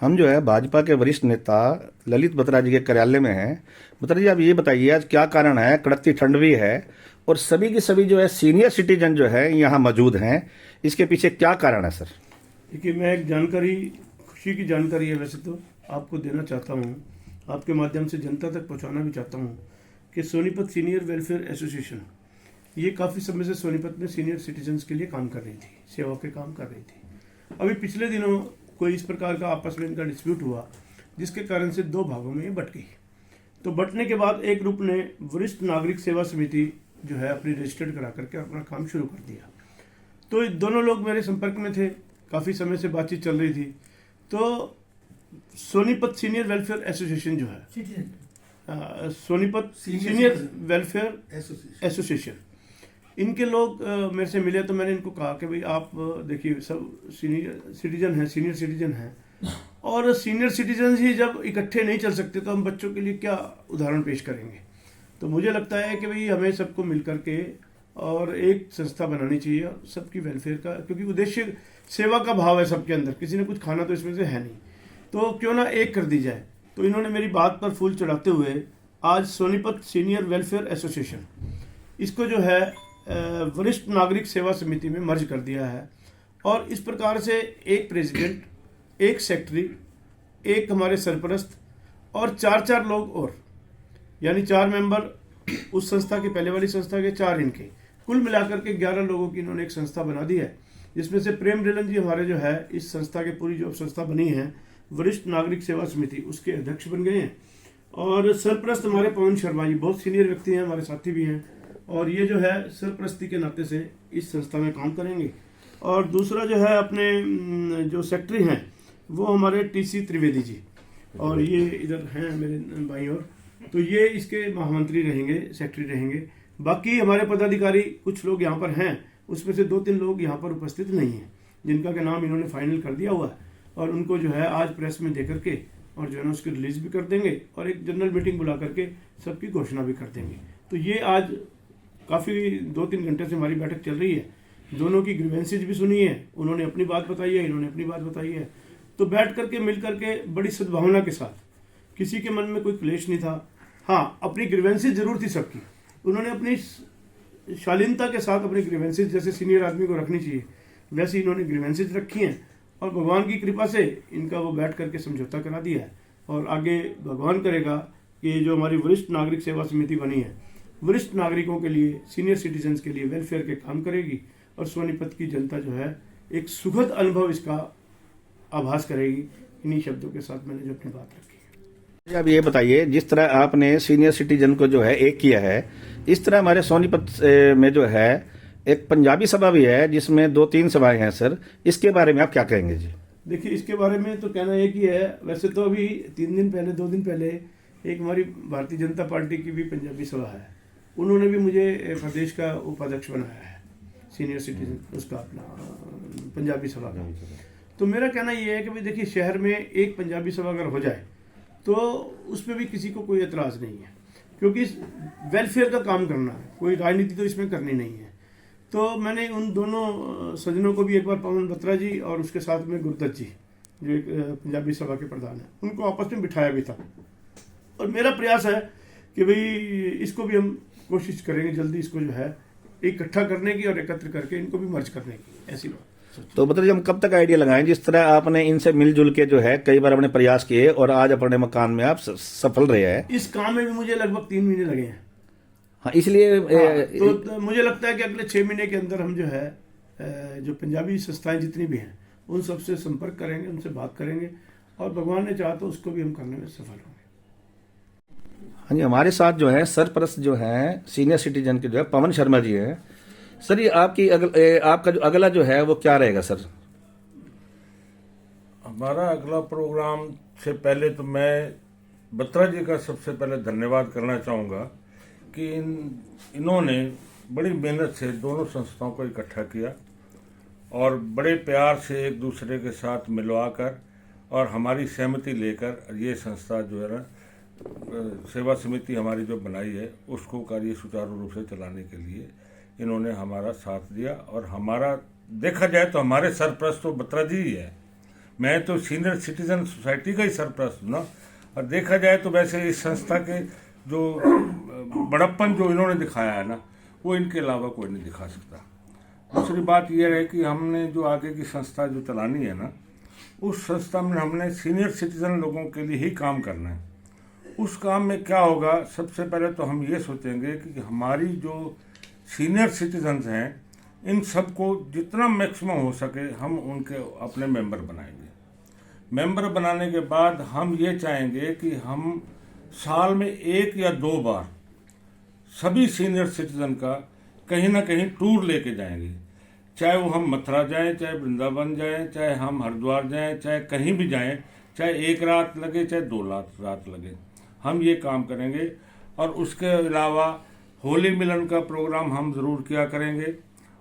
हम जो है भाजपा के वरिष्ठ नेता ललित बत्रा जी के कार्यालय में हैं। बत्रा जी, आप ये बताइए आज क्या कारण है, कड़कती ठंड भी है और सभी की सभी जो है सीनियर सिटीजन जो है यहाँ मौजूद हैं, इसके पीछे क्या कारण है सर? देखिए, मैं एक जानकारी, खुशी की जानकारी है वैसे तो, आपको देना चाहता हूँ, आपके माध्यम से जनता तक पहुँचाना भी चाहता हूँ कि सोनीपत सीनियर वेलफेयर एसोसिएशन ये काफ़ी समय से सोनीपत में सीनियर सिटीजन्स के लिए काम कर रही थी, सेवा के काम कर रही थी। अभी पिछले दिनों कोई इस प्रकार का आपस में इनका डिस्प्यूट हुआ, जिसके कारण से दो भागों में ये बट गई। तो बटने के बाद एक ग्रुप ने वरिष्ठ नागरिक सेवा समिति जो है अपनी रजिस्टर्ड करा करके अपना काम शुरू कर दिया। तो ये दोनों लोग मेरे संपर्क में थे, काफ़ी समय से बातचीत चल रही थी। तो सोनीपत सीनियर वेलफेयर एसोसिएशन जो है, सोनीपत सीनियर वेलफेयर एसोसिएशन, इनके लोग मेरे से मिले। तो मैंने इनको कहा कि भाई आप देखिए, सब सीनियर सिटीजन हैं और सीनियर सिटीजन ही जब इकट्ठे नहीं चल सकते तो हम बच्चों के लिए क्या उदाहरण पेश करेंगे। तो मुझे लगता है कि भाई हमें सबको मिलकर के और एक संस्था बनानी चाहिए और सबकी वेलफेयर का, क्योंकि उद्देश्य सेवा का भाव है सबके अंदर, किसी ने कुछ खाना तो इसमें से है नहीं, तो क्यों ना एक कर दी जाए। तो इन्होंने मेरी बात पर फूल चढ़ाते हुए आज सोनीपत सीनियर वेलफेयर एसोसिएशन इसको जो है वरिष्ठ नागरिक सेवा समिति में मर्ज कर दिया है। और इस प्रकार से एक प्रेसिडेंट, एक सेक्रेटरी, एक हमारे सरपरस्त और चार लोग और, यानी 4 मेंबर उस संस्था के, पहले वाली संस्था के 4 इनके, कुल मिलाकर के 11 लोगों की इन्होंने एक संस्था बना दी है। जिसमें से प्रेम ढिल्लन जी हमारे जो है इस संस्था के, पूरी जो संस्था बनी है वरिष्ठ नागरिक सेवा समिति, उसके अध्यक्ष बन गए हैं। और सरपरस्त हमारे पवन शर्मा जी बहुत सीनियर व्यक्ति हैं, हमारे साथी भी हैं, और ये जो है सरपरस्ती के नाते से इस संस्था में काम करेंगे। और दूसरा जो है अपने जो सेक्रेटरी हैं वो हमारे टीसी त्रिवेदी जी, और ये इधर हैं मेरे बाईं ओर, तो ये इसके महामंत्री रहेंगे, सेक्रेटरी रहेंगे। बाकी हमारे पदाधिकारी कुछ लोग यहाँ पर हैं, उसमें से 2-3 लोग यहाँ पर उपस्थित नहीं हैं, जिनका का नाम इन्होंने फाइनल कर दिया हुआ है, और उनको जो है आज प्रेस में दे करके और जो है ना उसकी रिलीज भी कर देंगे और एक जनरल मीटिंग बुला करके सबकी घोषणा भी कर देंगे। तो ये आज काफ़ी 2-3 घंटे से हमारी बैठक चल रही है, दोनों की ग्रीवेंसेज भी सुनी है, उन्होंने अपनी बात बताई है, इन्होंने अपनी बात बताई है। तो बैठ करके मिल करके बड़ी सद्भावना के साथ, किसी के मन में कोई क्लेश नहीं था। हाँ, अपनी ग्रीवेंसेज जरूर थी सबकी, उन्होंने अपनी शालीनता के साथ अपनी ग्रीवेंसेज, जैसे सीनियर आदमी को रखनी चाहिए वैसे इन्होंने ग्रीवेंसेज रखी हैं, और भगवान की कृपा से इनका वो बैठ करके समझौता करा दिया है। और आगे भगवान करेगा कि जो हमारी वरिष्ठ नागरिक सेवा समिति बनी है, वरिष्ठ नागरिकों के लिए, सीनियर सिटीजन्स के लिए वेलफेयर के काम करेगी, और सोनीपत की जनता जो है एक सुखद अनुभव इसका आभास करेगी। इन्हीं शब्दों के साथ मैंने जो अपनी बात रखी है। अब ये बताइए, जिस तरह आपने सीनियर सिटीजन को जो है एक किया है, इस तरह हमारे सोनीपत में जो है एक पंजाबी सभा भी है जिसमें 2-3 सभाएं हैं सर, इसके बारे में आप क्या कहेंगे जी? देखिए, इसके बारे में तो कहना एक ही है। वैसे तो अभी 2 दिन पहले एक हमारी भारतीय जनता पार्टी की भी पंजाबी सभा है, उन्होंने भी मुझे प्रदेश का उपाध्यक्ष बनाया है सीनियर सिटीजन, उसका अपना पंजाबी सभा का। तो मेरा कहना ये है कि भाई देखिए, शहर में एक पंजाबी सभा अगर हो जाए तो उसमें भी किसी को कोई एतराज़ नहीं है, क्योंकि वेलफेयर का काम करना है, कोई राजनीति तो इसमें करनी नहीं है। तो मैंने उन दोनों सज्जनों को भी एक बार, पवन बत्रा जी और उसके साथ में गुरदत्त जी जो एक पंजाबी सभा के प्रधान हैं, उनको आपस में बिठाया भी था। और मेरा प्रयास है कि भाई इसको भी हम कोशिश करेंगे जल्दी इसको जो है इकट्ठा करने की और एकत्र करके इनको भी मर्ज करने की, ऐसी बात। तो मतलब हम कब तक आइडिया लगाएं, जिस तरह आपने इनसे मिलजुल के जो है कई बार अपने प्रयास किए और आज अपने मकान में आप सफल रहे हैं? इस काम में भी मुझे लगभग 3 महीने लगे हैं। हाँ, इसलिए तो मुझे लगता है कि अगले 6 महीने के अंदर हम जो है जो पंजाबी संस्थाएं जितनी भी हैं उन सबसे संपर्क करेंगे, उनसे बात करेंगे, और भगवान ने चाहा तो उसको भी हम करने में सफल होंगे। हाँ जी, हमारे साथ जो है सरपरस्त जो है सीनियर सिटीजन के जो है पवन शर्मा जी हैं। सर, ये आपका जो अगला जो है वो क्या रहेगा सर? हमारा अगला प्रोग्राम से पहले तो मैं बत्रा जी का सबसे पहले धन्यवाद करना चाहूँगा कि इन्होंने बड़ी मेहनत से दोनों संस्थाओं को इकट्ठा किया और बड़े प्यार से एक दूसरे के साथ मिलवाकर और हमारी सहमति लेकर ये संस्था जो है ना, सेवा समिति हमारी जो बनाई है उसको कार्य सुचारू रूप से चलाने के लिए इन्होंने हमारा साथ दिया। और हमारा देखा जाए तो हमारे सरपरस्त तो बत्रा जी ही है, मैं तो सीनियर सिटीजन सोसाइटी का ही सरप्रस्त हूँ ना। और देखा जाए तो वैसे इस संस्था के जो बड़प्पन जो इन्होंने दिखाया है ना, वो इनके अलावा कोई नहीं दिखा सकता। दूसरी बात यह है कि हमने जो आगे की संस्था जो चलानी है ना, उस संस्था में हमने सीनियर सिटीजन लोगों के लिए ही काम करना है। उस काम में क्या होगा, सबसे पहले तो हम ये सोचेंगे कि हमारी जो सीनियर सिटीजन्स हैं, इन सबको जितना मैक्सिमम हो सके हम उनके अपने मेंबर बनाएंगे। मेंबर बनाने के बाद हम ये चाहेंगे कि हम साल में 1 या 2 बार सभी सीनियर सिटीजन का कहीं ना कहीं टूर लेके जाएंगे। चाहे वो हम मथुरा जाएं, चाहे वृंदावन जाएं, चाहे हम हरिद्वार जाएं, चाहे कहीं भी जाएं, चाहे 1 रात लगे, चाहे 2 रात लगे, हम ये काम करेंगे। और उसके अलावा होली मिलन का प्रोग्राम हम ज़रूर किया करेंगे,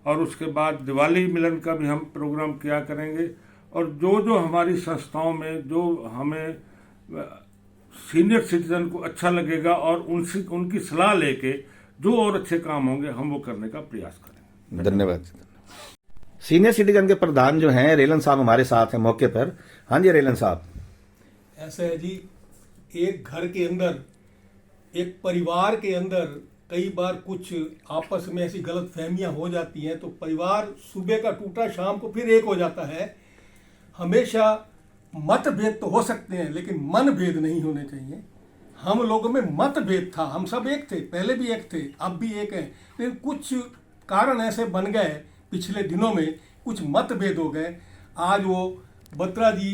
और उसके बाद दिवाली मिलन का भी हम प्रोग्राम किया करेंगे। और जो जो हमारी संस्थाओं में जो हमें सीनियर सिटीजन को अच्छा लगेगा और उनकी सलाह लेके जो और अच्छे काम होंगे हम वो करने का प्रयास करेंगे। धन्यवाद। सीनियर सिटीजन के प्रधान जो हैं रेलन साहब हमारे साथ हैं मौके पर। हाँ जी रेलन साहब। ऐसा है जी, एक घर के अंदर, एक परिवार के अंदर कई बार कुछ आपस में ऐसी गलत फहमियाँ हो जाती हैं, तो परिवार सुबह का टूटा शाम को फिर एक हो जाता है। हमेशा मतभेद तो हो सकते हैं, लेकिन मनभेद नहीं होने चाहिए। हम लोगों में मतभेद था, हम सब एक थे, पहले भी एक थे, अब भी एक हैं, लेकिन कुछ कारण ऐसे बन गए पिछले दिनों में, कुछ मतभेद हो गए। आज वो बत्रा जी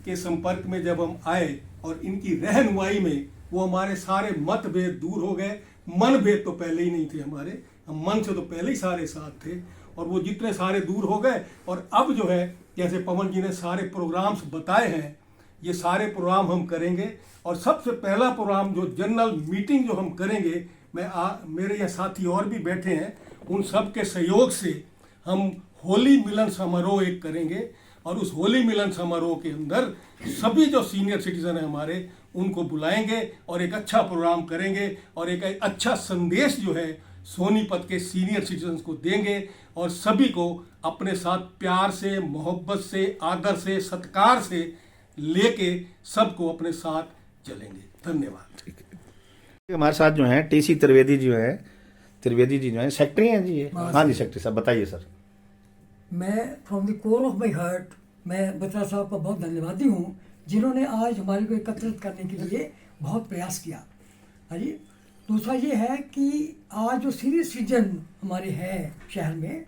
के संपर्क में जब हम आए और इनकी रहनुमाई में वो हमारे सारे मतभेद दूर हो गए। मनभेद तो पहले ही नहीं थे हमारे, हम मन से तो पहले ही सारे साथ थे, और वो जितने सारे दूर हो गए। और अब जो है, जैसे पवन जी ने सारे प्रोग्राम्स बताए हैं, ये सारे प्रोग्राम हम करेंगे। और सबसे पहला प्रोग्राम जो जनरल मीटिंग जो हम करेंगे, मेरे यहाँ साथी और भी बैठे हैं, उन सब के सहयोग से हम होली मिलन समारोह एक करेंगे। और उस होली मिलन समारोह के अंदर सभी जो सीनियर सिटीजन हैं हमारे, उनको बुलाएंगे और एक अच्छा प्रोग्राम करेंगे और एक अच्छा संदेश जो है सोनीपत के सीनियर सिटीजन्स को देंगे, और सभी को अपने साथ प्यार से, मोहब्बत से, आदर से, सत्कार से लेके सबको अपने साथ चलेंगे। धन्यवाद। हमारे साथ जो हैं टीसी त्रिवेदी जी हैं, सेक्रेटरी हैं जी ये। हाँ जी सेक्रेटरी साहब बताइए सर। मैं from the core of my heart मैं बत्रा साहब का बहुत धन्यवादी हूँ, जिन्होंने आज हमारे को एकत्रित करने के लिए बहुत प्रयास किया। हाँ जी। दूसरा ये है कि आज जो सीनियर सिटीजन हमारे हैं शहर में,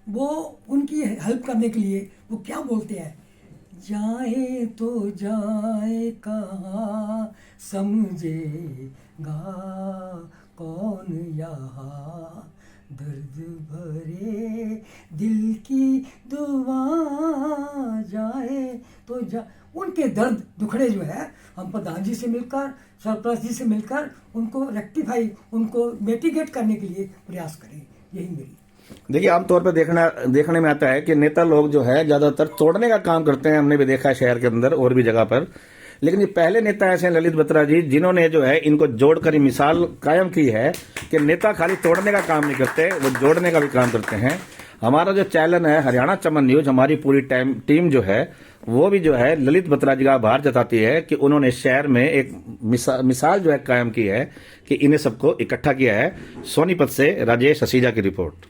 वो उनकी हेल्प करने के लिए वो क्या बोलते हैं, जाए तो जाए कहाँ समझेगा कौन यहाँ, दर्द भरे दिल की दुआ जाए तो उनके दर्द दुखड़े जो है हम प्रधान जी से मिलकर, सरपंच जी से मिलकर उनको रेक्टिफाई, उनको मिटिगेट करने के लिए प्रयास करें। यही मेरी। देखिए आमतौर पर देखने में आता है कि नेता लोग जो है ज्यादातर तोड़ने का काम करते हैं। हमने भी देखा है शहर के अंदर और भी जगह पर। लेकिन ये पहले नेता ऐसे हैं ललित बत्रा जी, जिन्होंने जो है इनको जोड़कर मिसाल कायम की है कि नेता खाली तोड़ने का काम नहीं करते, वो जोड़ने का भी काम करते हैं। हमारा जो चैनल है हरियाणा चमन न्यूज, हमारी पूरी टीम जो है वो भी जो है ललित बत्रा जी का आभार जताती है कि उन्होंने शहर में एक मिसाल जो है कायम की है कि इन्हें सबको इकट्ठा किया है। सोनीपत से राजेश असीजा की रिपोर्ट।